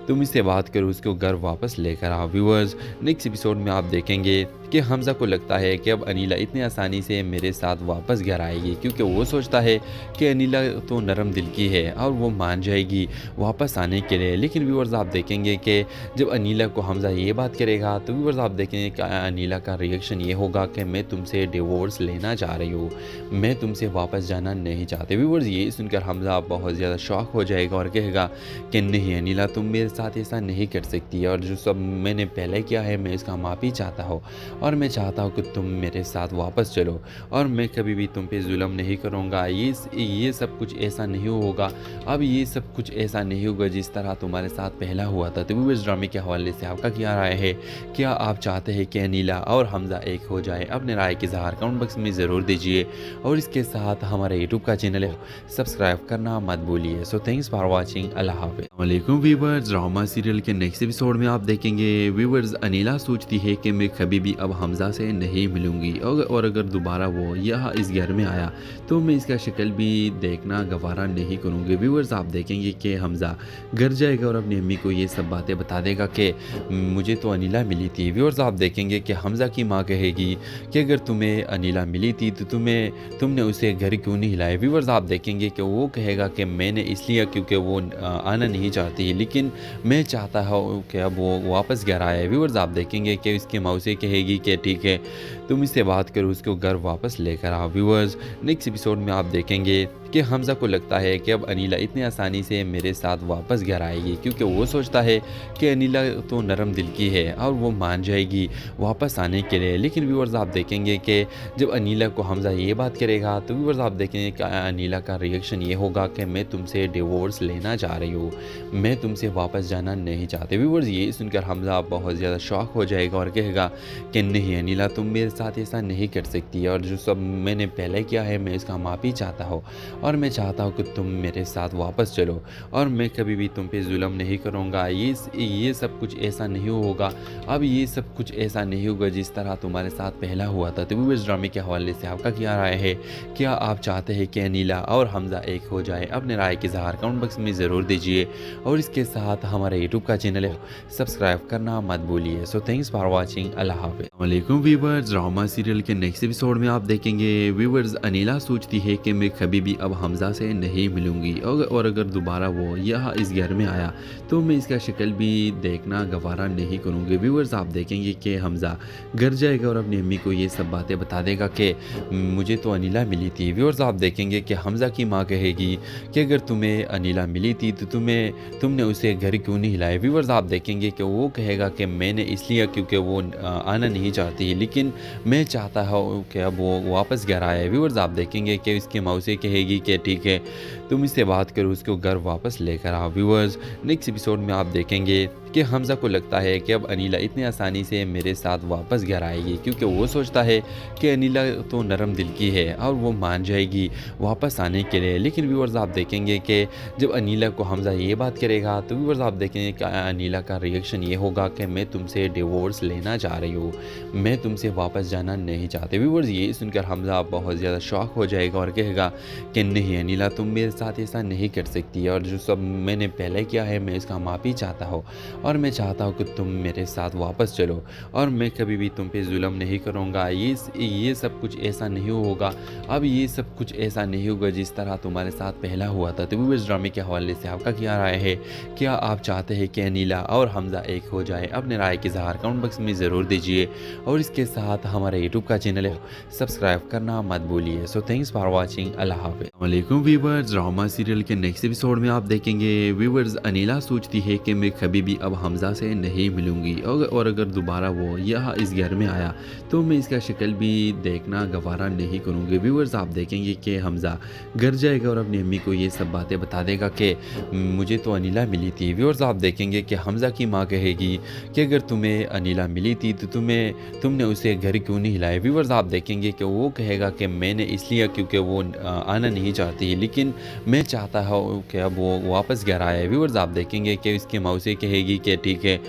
तुम इससे बात करो, उसको घर वापस लेकर आओ। व्यूअर्स नेक्स्ट एपिसोड में आप देखेंगे कि हमज़ा को लगता है कि अब अनिला इतनी आसानी से मेरे साथ वापस घर आएगी, क्योंकि वो सोचता है कि अनिला तो नरम दिल की है और वो मान जाएगी वापस आने के लिए। लेकिन व्यूअर्स आप देखेंगे कि जब अनिला को हमज़ा ये बात करेगा तो व्यूअर्स आप देखेंगे कि अनिला का रिएक्शन ये होगा कि मैं तुमसे डिवोर्स लेना चाह रही हूँ, मैं तुमसे वापस जाना नहीं चाहते। व्यूअर्स ये सुनकर हमज़ा बहुत ज़्यादा शॉक हो जाएगा और कहेगा कि नहीं अनिला तुम मेरे साथ ऐसा नहीं कर सकती, और जो सब मैंने पहले किया है मैं इसका माफ़ी चाहता हूँ और मैं चाहता हूँ कि तुम मेरे साथ वापस चलो और मैं कभी भी तुम पे जुल्म नहीं करूँगा। ये सब कुछ ऐसा नहीं होगा, अब ये सब कुछ ऐसा नहीं होगा जिस तरह तुम्हारे साथ पहला हुआ था। तो वो इस ड्रामे के हवाले से आपका क्या राय है? क्या आप चाहते हैं कि अनिला और हमज़ा एक हो जाए? अपने राय के इज़हार कमेंट बॉक्स में ज़रूर दीजिए और इसके साथ हमारे यूट्यूब का चैनल है सब्सक्राइब करना मत भूलिए। So thanks for watching. अल्लाह हाफ़िज़। वालेकुम व्यूअर्स, ड्रामा सीरियल के नेक्स्ट एपिसोड में आप देखेंगे व्यूअर्स अनिला सोचती है कि मैं कभी भी अब हमज़ा से नहीं मिलूँगी और अगर दोबारा वो यहाँ इस घर में आया तो मैं इसका शक्ल भी देखना गवारा नहीं करूँगी। व्यूअर्स आप देखेंगे कि हमज़ा घर जाएगा और अपनी अम्मी को ये सब बातें बता देगा कि मुझे तो अनिला मिली थी। व्यूअर्स आप देखेंगे कि हमज़ा की माँ कहेगी कि अगर तुम्हें अनिला मिली थी तो तुमने उसे घर क्यों नहीं हिलाया। व्यूअर्स आप देखेंगे कि वो कहेगा कि मैंने इसलिए क्योंकि वो आना नहीं चाहती, लेकिन मैं चाहता हूँ कि अब वो वापस घर आए। व्यूअर्स आप देखेंगे कि उसकी मौसी कहेगी कि ठीक है तुम इससे बात करो, उसको घर वापस लेकर आओ। व्यूअर्स नेक्स्ट एपिसोड में आप देखेंगे कि हमज़ा को लगता है कि अब अनिला इतनी आसानी से मेरे साथ वापस घर आएगी, क्योंकि वो सोचता है कि अनिला तो नरम दिल की है और वो मान जाएगी वापस आने के लिए। लेकिन व्यूअर्स आप देखेंगे कि जब अनिला को हमज़ा ये बात करेगा तो व्यूअर्स आप देखेंगे कि अनिला का रिएक्शन ये होगा कि मैं तुमसे डिवोर्स लेना चाह रही हूँ, मैं तुमसे वापस जाना नहीं चाहते। व्यूअर्स ये सुनकर हमज़ा बहुत ज़्यादा शॉक हो जाएगा और कहेगा कि नहीं अनिला तुम मेरे साथ ऐसा नहीं कर सकती, और जो सब मैंने पहले किया है मैं इसका माफ़ी चाहता हूँ और मैं चाहता हूँ कि तुम मेरे साथ वापस चलो और मैं कभी भी तुम पे जुल्म नहीं करूँगा। ये सब कुछ ऐसा नहीं होगा, अब ये सब कुछ ऐसा नहीं होगा जिस तरह तुम्हारे साथ पहला हुआ था। तो वो इस ड्रामे के हवाले से आपका क्या राय है? क्या आप चाहते हैं कि अनिला और हमज़ा एक हो जाए? अपने राय के इज़हार कमेंट बॉक्स में ज़रूर दीजिए और इसके साथ हमारे यूट्यूब का चैनल है सब्सक्राइब करना मत भूलिए। So thanks for watching. अल्लाह हाफ़िज़। वालेकुम व्यूअर्स, ड्रामा सीरियल के नेक्स्ट एपिसोड में आप देखेंगे व्यूअर्स अनिला सोचती है कि मैं कभी भी अब हमज़ा से नहीं मिलूँगी और अगर दोबारा वो यहाँ इस घर में आया तो मैं इसका शक्ल भी देखना गवारा नहीं करूँगी। व्यूअर्स आप देखेंगे कि हमज़ा घर जाएगा और अपनी अम्मी को ये सब बातें बता देगा कि मुझे तो अनिला मिली थी। व्यूअर्स आप देखेंगे कि हमज़ा की माँ कहेगी कि अगर तुम्हें अनिला मिली थी तो तुमने उसे घर क्यों नहीं हिलाया। व्यूअर्स आप देखेंगे कि वो कहेगा कि मैंने इसलिए क्योंकि वो आना नहीं चाहती, लेकिन मैं चाहता हूँ कि अब वो वापस घर आए। व्यूअर्स आप देखेंगे कि उसकी मौसी कहेगी कि ठीक है तुम इससे बात करो, उसको घर वापस लेकर आओ। व्यूअर्स नेक्स्ट एपिसोड में आप देखेंगे कि हमज़ा को लगता है कि अब अनिला इतनी आसानी से मेरे साथ वापस घर आएगी, क्योंकि वो सोचता है कि अनिला तो नरम दिल की है और वो मान जाएगी वापस आने के लिए। लेकिन व्यूअर्स आप देखेंगे कि जब अनिला को हमज़ा ये बात करेगा तो व्यूअर्स आप देखेंगे कि अनिला का रिएक्शन ये होगा कि मैं तुमसे डिवोर्स लेना चाह रही हूँ, मैं तुमसे वापस जाना नहीं चाहते। व्यूअर्स ये सुनकर हमज़ा बहुत ज़्यादा शॉक हो जाएगा और कहेगा कि नहीं अनिला तुम मेरे साथ ऐसा नहीं कर सकती, और जो सब मैंने पहले किया है मैं इसका माफ़ी चाहता हूँ और मैं चाहता हूँ कि तुम मेरे साथ वापस चलो और मैं कभी भी तुम पे जुल्म नहीं करूँगा। ये सब कुछ ऐसा नहीं होगा, अब ये सब कुछ ऐसा नहीं होगा जिस तरह तुम्हारे साथ पहला हुआ था। तो वो इस ड्रामे के हवाले से आपका क्या राय है? क्या आप चाहते हैं कि अनिला और हमज़ा एक हो जाए? अपने राय के इज़हार कमेंट बॉक्स में ज़रूर दीजिए और इसके साथ हमारे यूट्यूब का चैनल है सब्सक्राइब करना मत भूलिए। So thanks for watching. अल्लाह हाफ़िज़। वालेकुम व्यूअर्स, ड्रामा सीरियल के नेक्स्ट एपिसोड में आप देखेंगे व्यूअर्स अनिला सोचती है कि मैं कभी भी अब अब हमज़ा से नहीं मिलूँगी और अगर दोबारा वो यहाँ इस घर में आया तो मैं इसका शक्ल भी देखना गवारा नहीं करूँगी। व्यूअर्स आप देखेंगे कि हमज़ा घर जाएगा और अपनी अम्मी को ये सब बातें बता देगा कि मुझे तो अनिला मिली थी। व्यूअर्स आप देखेंगे कि हमज़ा की माँ कहेगी कि अगर तुम्हें अनिला मिली थी तो तुमने उसे घर क्यों नहीं हिलाया। व्यूअर्स आप देखेंगे कि वो कहेगा कि मैंने इसलिए क्योंकि वो आना नहीं चाहती, लेकिन मैं चाहता हूँ कि अब वो वापस घर आए। व्यूअर्स आप देखेंगे कि इसके मौसी कहेगी कि ठीक है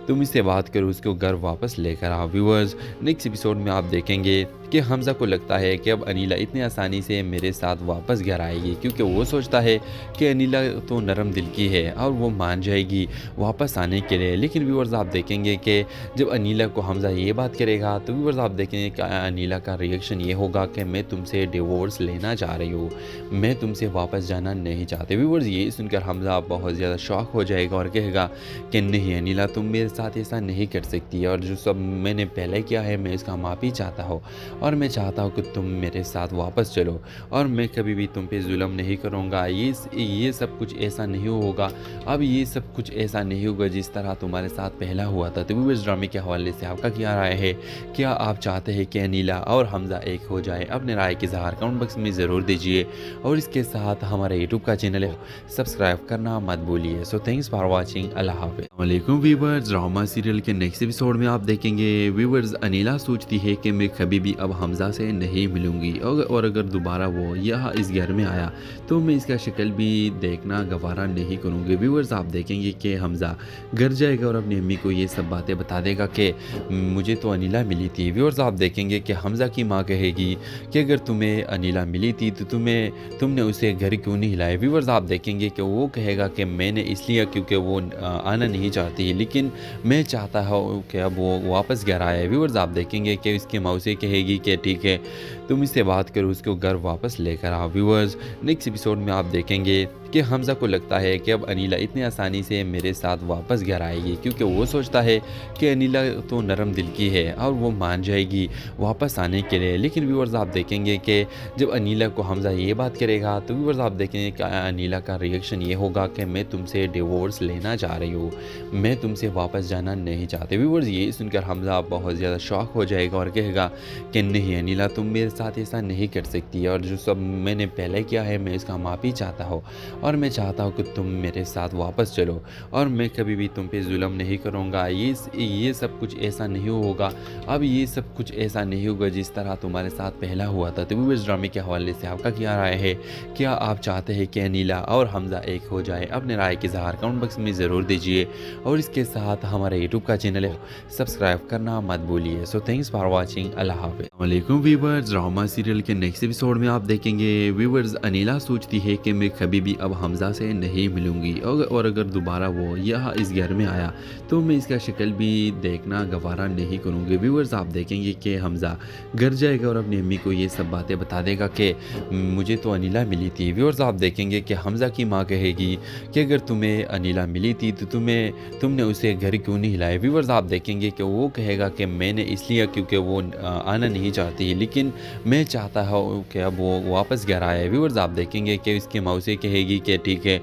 तुम इससे बात करो, उसको घर वापस लेकर आओ। व्यूअर्स नेक्स्ट एपिसोड में आप देखेंगे कि हमज़ा को लगता है कि अब अनिला इतनी आसानी से मेरे साथ वापस घर आएगी, क्योंकि वो सोचता है कि अनिला तो नरम दिल की है और वो मान जाएगी वापस आने के लिए। लेकिन व्यूअर्स आप देखेंगे कि जब अनिला को हमज़ा ये बात करेगा तो व्यूअर्स आप देखेंगे कि अनिला का रिएक्शन ये होगा कि मैं तुमसे डिवोर्स लेना चाह रही हूँ, मैं तुमसे वापस जाना नहीं चाहते। व्यूअर्स ये सुनकर हमज़ा बहुत ज़्यादा शॉक हो जाएगा और कहेगा कि नहीं अनिला तुम मेरे साथ ऐसा नहीं कर सकती, और जो सब मैंने पहले किया है मैं इसका माफ़ी चाहता हूँ और मैं चाहता हूँ कि तुम मेरे साथ वापस चलो और मैं कभी भी तुम पे जुल्म नहीं करूँगा। ये सब कुछ ऐसा नहीं होगा, अब ये सब कुछ ऐसा नहीं होगा जिस तरह तुम्हारे साथ पहला हुआ था। तो इस ड्रामे के हवाले से आपका क्या राय है? क्या आप चाहते हैं कि अनिला और हमज़ा एक हो जाए? अपने राय के इज़हार कमेंट बॉक्स में ज़रूर दीजिए और इसके साथ हमारे यूट्यूब का चैनल है सब्सक्राइब करना मत भूलिए। So thanks for watching. अल्लाह हाफ़िज़। वालेकुम व्यूअर्स, ड्रामा सीरियल के नेक्स्ट एपिसोड में आप देखेंगे व्यूअर्स अनिला सोचती है कि मैं कभी भी अब हमज़ा से नहीं मिलूँगी और अगर दोबारा वो यहाँ इस घर में आया तो मैं इसका शक्ल भी देखना गवारा नहीं करूँगी। व्यूअर्स आप देखेंगे कि हमज़ा घर जाएगा और अपनी अम्मी को ये सब बातें बता देगा कि मुझे तो अनिला मिली थी। व्यूअर्स आप देखेंगे कि हमज़ा की माँ कहेगी कि अगर तुम्हें अनिला मिली थी तो तुमने उसे घर क्यों नहीं हिलाया। व्यूअर्स आप देखेंगे कि वो कहेगा कि मैंने इसलिए क्योंकि वो आना नहीं चाहती, लेकिन मैं चाहता हूँ कि अब वो वापस घर आए। व्यूअर्स आप देखेंगे कि इसके मौसी कहेगी कि ठीक है तुम इससे बात करो, उसको घर वापस लेकर आओ। व्यूअर्स नेक्स्ट एपिसोड में आप देखेंगे कि हमज़ा को लगता है कि अब अनिला इतनी आसानी से मेरे साथ वापस घर आएगी, क्योंकि वो सोचता है कि अनिला तो नरम दिल की है और वो मान जाएगी वापस आने के लिए। लेकिन व्यूअर्स आप देखेंगे कि जब अनिला को हमज़ा ये बात करेगा तो व्यूअर्स आप देखेंगे कि अनिला का रिएक्शन ये होगा कि मैं तुमसे डिवोर्स लेना चाह रही हूँ, मैं तुमसे वापस जाना नहीं चाहते। व्यूअर्स ये सुनकर हमज़ा बहुत ज़्यादा शॉक हो जाएगा और कहेगा कि नहीं अनिला तुम मेरे साथ ऐसा नहीं कर सकती, और जो सब मैंने पहले किया है मैं इसका माफ़ी चाहता हूँ और मैं चाहता हूँ कि तुम मेरे साथ वापस चलो और मैं कभी भी तुम पे जुल्म नहीं करूँगा। ये सब कुछ ऐसा नहीं होगा, अब ये सब कुछ ऐसा नहीं होगा जिस तरह तुम्हारे साथ पहला हुआ था। तो इस ड्रामे के हवाले से आपका क्या राय है? क्या आप चाहते हैं कि अनिला और हमज़ा एक हो जाए? अपने राय के इज़हार कमेंट बॉक्स में ज़रूर दीजिए और इसके साथ हमारे यूट्यूब का चैनल है सब्सक्राइब करना मत भूलिए। So thanks for watching. अल्लाह हाफ़िज़। वालेकुम व्यूअर्स, ड्रामा सीरियल के नेक्स्ट एपिसोड में आप देखेंगे व्यूअर्स अनिला सोचती है कि मैं कभी भी अब हमज़ा से नहीं मिलूँगी और अगर दोबारा वो यहाँ इस घर में आया तो मैं इसका शक्ल भी देखना गवारा नहीं करूँगी। व्यूअर्स आप देखेंगे कि हमज़ा घर जाएगा और अपनी अम्मी को ये सब बातें बता देगा कि मुझे तो अनिला मिली थी। व्यूअर्स आप देखेंगे कि हमज़ा की माँ कहेगी कि अगर तुम्हें अनिला मिली थी तो तुमने उसे घर क्यों नहीं हिलाया। व्यूअर्स आप देखेंगे कि वो कहेगा कि मैंने इसलिए क्योंकि वो आना नहीं चाहती, लेकिन मैं चाहता हूँ कि अब वो वापस घर आए। व्यूअर्स आप देखेंगे कि इसके मौसी कहेगी कि ठीक है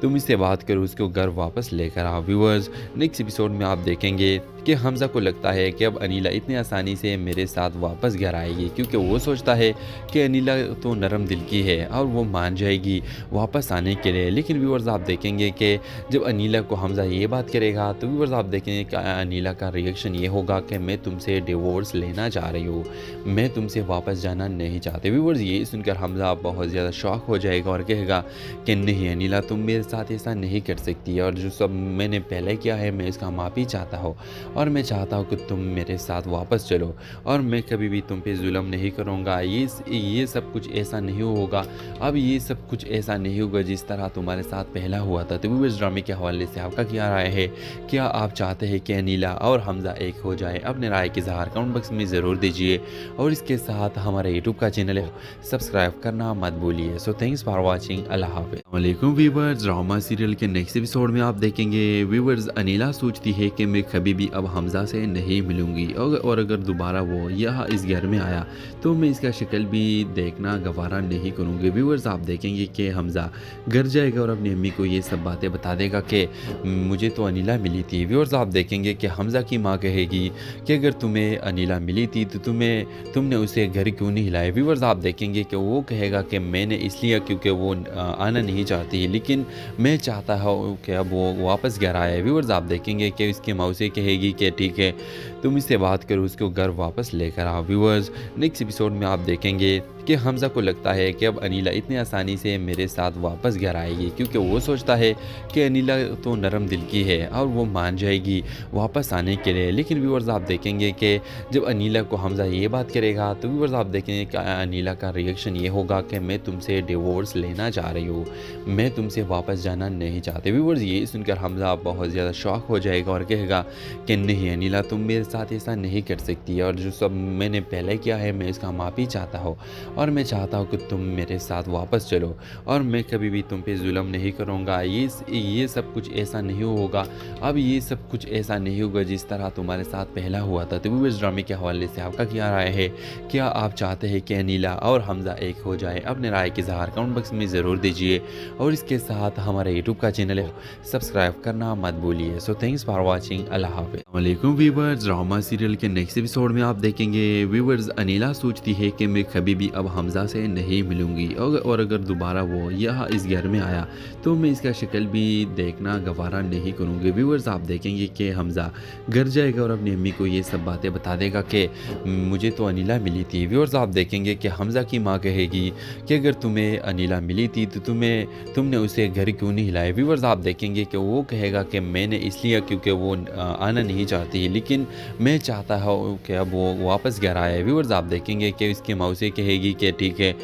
तुम इससे बात करो, उसको घर वापस लेकर आओ। व्यूअर्स नेक्स्ट एपिसोड में आप देखेंगे कि हमज़ा को लगता है कि अब अनिला इतनी आसानी से मेरे साथ वापस घर आएगी, क्योंकि वो सोचता है कि अनिला तो नरम दिल की है और वो मान जाएगी वापस आने के लिए। लेकिन व्यूअर्स आप देखेंगे कि जब अनिला को हमज़ा ये बात करेगा तो व्यूअर्स आप देखेंगे कि अनिला का रिएक्शन ये होगा कि मैं तुमसे डिवोर्स लेना चाह रही हूँ, मैं तुमसे वापस जाना नहीं चाहते। व्यूअर्स ये सुनकर हमज़ा बहुत ज़्यादा शॉक हो जाएगा और कहेगा कि नहीं अनिला तुम मेरे साथ ऐसा नहीं कर सकती, और जो सब मैंने पहले किया है मैं इसका माफ़ी चाहता हूँ और मैं चाहता हूँ कि तुम मेरे साथ वापस चलो और मैं कभी भी तुम पे जुल्म नहीं करूँगा। ये सब कुछ ऐसा नहीं होगा, अब ये सब कुछ ऐसा नहीं होगा जिस तरह तुम्हारे साथ पहला हुआ था। तो इस ड्रामे के हवाले से आपका क्या राय है? क्या आप चाहते हैं कि अनिला और हमज़ा एक हो जाए? अपने राय के इज़हार कमेंट बॉक्स में ज़रूर दीजिए और इसके साथ हमारे यूट्यूब का चैनल है सब्सक्राइब करना मत भूलिए। So thanks for watching. अल्लाह हाफ़िज़। वालेकुम व्यूअर्स, ड्रामा सीरियल के नेक्स्ट एपिसोड में आप देखेंगे व्यूअर्स अनिला सोचती है कि मैं कभी भी अब हमज़ा से नहीं मिलूँगी और अगर दोबारा वो यहाँ इस घर में आया तो मैं इसका शक्ल भी देखना गवारा नहीं करूँगी। व्यूअर्स आप देखेंगे कि हमज़ा घर जाएगा और अपनी अम्मी को ये सब बातें बता देगा कि मुझे तो अनिला मिली थी। व्यूअर्स आप देखेंगे कि हमज़ा की माँ कहेगी कि अगर तुम्हें अनिला मिली थी तो तुमने उसे घर क्यों नहीं हिलाया। व्यूअर्स आप देखेंगे कि वो कहेगा कि मैंने इसलिए क्योंकि वो आना नहीं चाहती, लेकिन मैं चाहता हूँ कि अब वो वापस घर आए। व्यूअर्स आप देखेंगे कि इसकी मौसी कहेगी कि ठीक है तुम इससे बात करो, उसको घर वापस लेकर आओ। व्यूअर्स नेक्स्ट एपिसोड में आप देखेंगे कि हमज़ा को लगता है कि अब अनिला इतनी आसानी से मेरे साथ वापस घर आएगी, क्योंकि वो सोचता है कि अनिला तो नरम दिल की है और वो मान जाएगी वापस आने के लिए। लेकिन व्यूअर्स आप देखेंगे कि जब अनिला को हमज़ा ये बात करेगा तो व्यूअर्स आप देखेंगे कि अनिला का रिएक्शन ये होगा कि मैं तुमसे डिवोर्स लेना चाह रही हूँ, मैं तुमसे वापस जाना नहीं चाहती। व्यूअर्स ये सुनकर हमज़ा बहुत ज़्यादा शॉक हो जाएगा और कहेगा कि नहीं अनिला तुम मेरे साथ ऐसा नहीं कर सकती, और जो सब मैंने पहले किया है मैं इसका माफ़ी चाहता हूँ और मैं चाहता हूँ कि तुम मेरे साथ वापस चलो और मैं कभी भी तुम पे जुल्म नहीं करूँगा। ये सब कुछ ऐसा नहीं होगा, अब ये सब कुछ ऐसा नहीं होगा जिस तरह तुम्हारे साथ पहला हुआ था। तो इस ड्रामे के हवाले से आपका क्या राय है? क्या आप चाहते हैं कि अनिला और हमज़ा एक हो जाए? अपने राय की इज़हार कमेंट बॉक्स में ज़रूर दीजिए और इसके साथ हमारे यूट्यूब का चैनल है सब्सक्राइब करना मत भूलिए। So thanks for watching. अल्लाह हाफ़िज़। वालेकुम व्यूअर्स, ड्रामा सीरियल के नेक्स्ट एपिसोड में आप देखेंगे व्यूअर्स अनिला सोचती है कि मैं कभी भी अब हमज़ा से नहीं मिलूँगी और अगर दोबारा वो यहाँ इस घर में आया तो मैं इसका शक्ल भी देखना गवारा नहीं करूँगी। व्यूअर्स आप देखेंगे कि हमज़ा घर जाएगा और अपनी अम्मी को ये सब बातें बता देगा कि मुझे तो अनिला मिली थी। व्यूअर्स आप देखेंगे कि हमज़ा की माँ कहेगी कि अगर तुम्हें अनिला मिली थी तो तुमने उसे घर क्यों नहीं हिलाया। व्यूअर्स आप देखेंगे कि वो कहेगा कि मैंने इसलिए क्योंकि वो आना नहीं चाहती, लेकिन मैं चाहता हूँ कि अब वो वापस घर आए। व्यूअर्स आप देखेंगे कि इसकी मौसी कहेगी कि ठीक है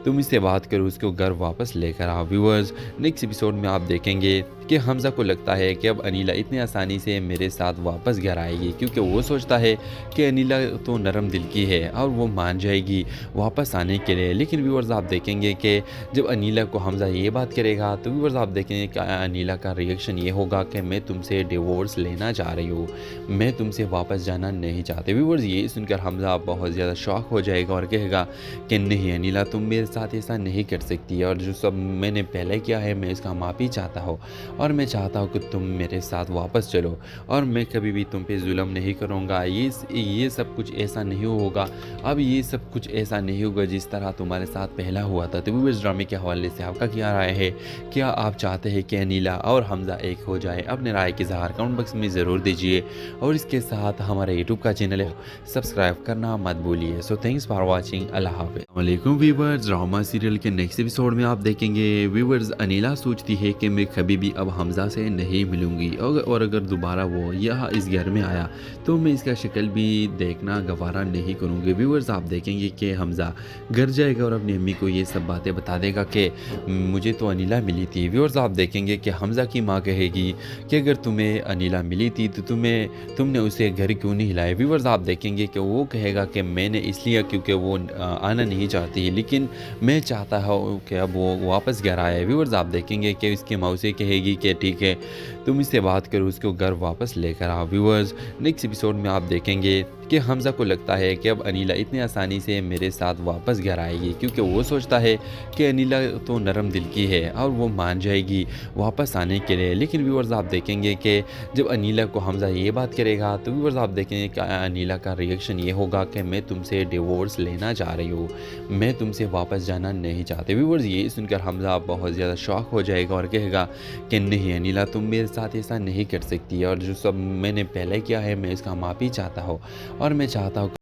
तुम इससे बात करो, उसको घर वापस लेकर आओ। व्यूअर्स नेक्स्ट एपिसोड में आप देखेंगे कि हमज़ा को लगता है कि अब अनिला इतनी आसानी से मेरे साथ वापस घर आएगी, क्योंकि वो सोचता है कि अनिला तो नरम दिल की है और वो मान जाएगी वापस आने के लिए। लेकिन व्यूअर्स आप देखेंगे कि जब अनिला को हमज़ा ये बात करेगा तो व्यूअर्स आप देखेंगे कि अनिला का रिएक्शन ये होगा कि मैं तुमसे डिवोर्स लेना चाह रही हूँ, मैं तुमसे वापस जाना नहीं चाहती। व्यूअर्स ये सुनकर हमज़ा बहुत ज़्यादा शॉक हो जाएगा और कहेगा कि नहीं अनिला तुम मेरे साथ ऐसा नहीं कर सकती, और जो सब मैंने पहले किया है मैं इसका माफ़ी चाहता हूँ और मैं चाहता हूँ कि तुम मेरे साथ वापस चलो और मैं कभी भी तुम पे जुल्म नहीं करूँगा। ये सब कुछ ऐसा नहीं होगा, अब ये सब कुछ ऐसा नहीं होगा जिस तरह तुम्हारे साथ पहला हुआ था। तो इस ड्रामे के हवाले से आपका क्या राय है? क्या आप चाहते हैं कि अनिला और हमज़ा एक हो जाए? अपने राय की इज़हार कमेंट बॉक्स में ज़रूर दीजिए और इसके साथ हमारे यूट्यूब का चैनल है सब्सक्राइब करना मत भूलिए। So thanks for watching. अल्लाह हाफ़िज़। वालेकुम व्यूअर्स, ड्रामा सीरियल के नेक्स्ट एपिसोड में आप देखेंगे व्यूअर्स अनिला सोचती है कि मैं कभी भी अब हमज़ा से नहीं मिलूँगी और अगर दोबारा वो यहाँ इस घर में आया तो मैं इसका शक्ल भी देखना गवारा नहीं करूँगी। व्यूअर्स आप देखेंगे कि हमज़ा घर जाएगा और अपनी अम्मी को ये सब बातें बता देगा कि मुझे तो अनिला मिली थी। व्यूअर्स आप देखेंगे कि हमज़ा की माँ कहेगी कि अगर तुम्हें अनिला मिली थी तो तुमने उसे घर क्यों नहीं हिलाया। व्यूअर्स आप देखेंगे कि वो कहेगा कि मैंने इसलिए क्योंकि वो आना नहीं चाहती, लेकिन मैं चाहता हूँ कि अब वो वापस घर आए। व्यूअर्स आप देखेंगे कि इसकी मौसी कहेगी कि ठीक है तुम इससे बात करो, उसको घर वापस लेकर आओ। व्यूअर्स नेक्स्ट एपिसोड में आप देखेंगे कि हमज़ा को लगता है कि अब अनिला इतनी आसानी से मेरे साथ वापस घर आएगी, क्योंकि वो सोचता है कि अनिला तो नरम दिल की है और वो मान जाएगी वापस आने के लिए। लेकिन व्यूअर्स आप देखेंगे कि जब अनिला को हमज़ा ये बात करेगा तो व्यूअर्स आप देखेंगे कि अनिला का रिएक्शन ये होगा कि मैं तुमसे डिवोर्स लेना चाह रही हूँ, मैं तुमसे वापस जाना नहीं चाहती। व्यूअर्स ये सुनकर हमज़ा बहुत ज़्यादा शॉक हो जाएगा और कहेगा कि नहीं अनिला तुम मेरे साथ ऐसा नहीं कर सकती, और जो सब मैंने पहले किया है मैं इसका माफ़ी चाहता हूँ और मैं चाहता हूँ